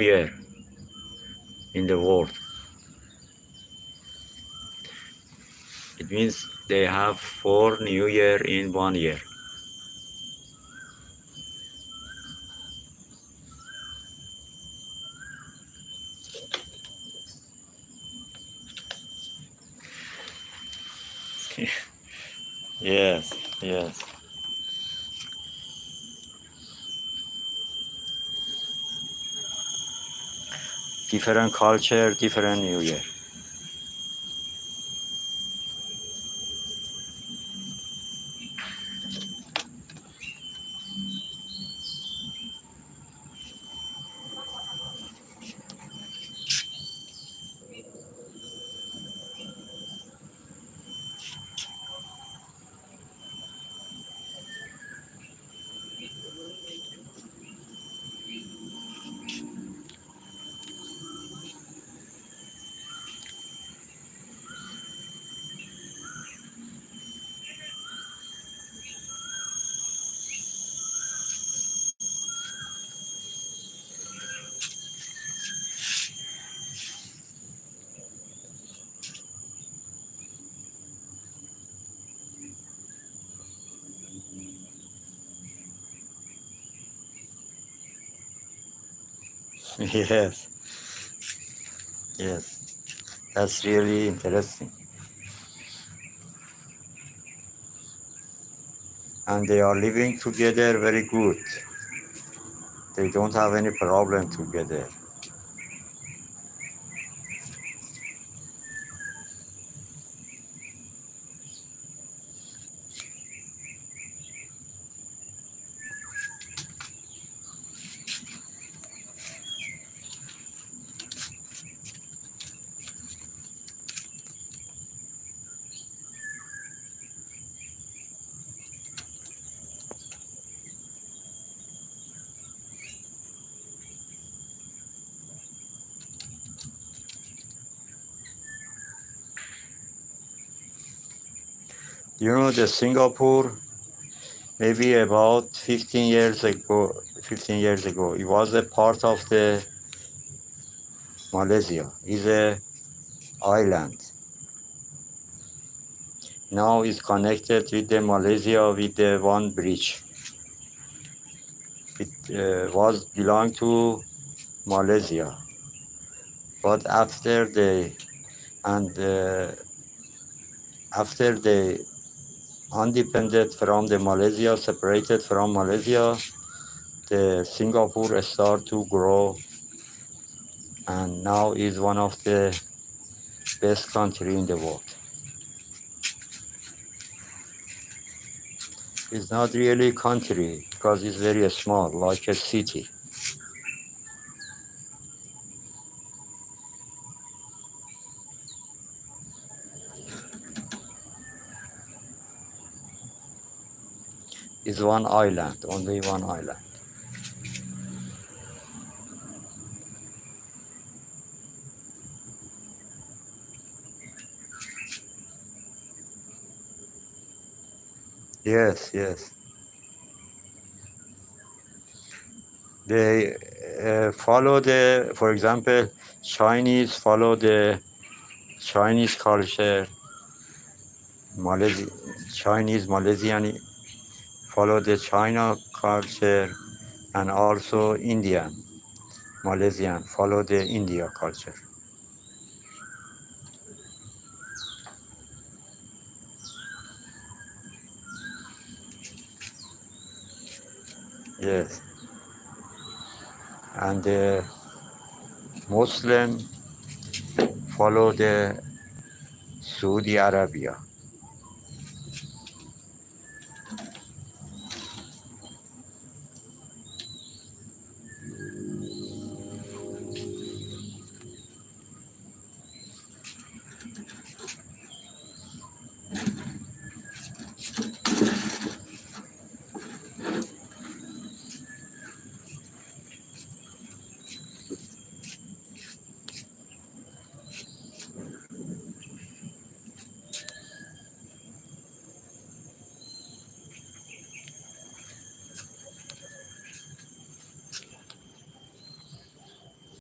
Year in the world. It means they have 4 New Year in 1 year. Yes, yes. Different culture, different New Year. Yes, yes. That's really interesting. And they are living together very good. They don't have any problem together. You know, the Singapore, maybe about 15 years ago, it was a part of the Malaysia. It's a island. Now it's connected with the Malaysia with the one bridge. It was belong to Malaysia, but after they independent from the Malaysia, separated from Malaysia, the Singapore start to grow, and now is one of the best country in the world. It's not really country because it's very small, like a city. It's one island, only one island. Yes, yes. They follow for example, Chinese follow the Chinese culture. Chinese, Malaysian follow the China culture, and also Indian, Malaysian follow the India culture. Yes, and the Muslim follow the Saudi Arabia.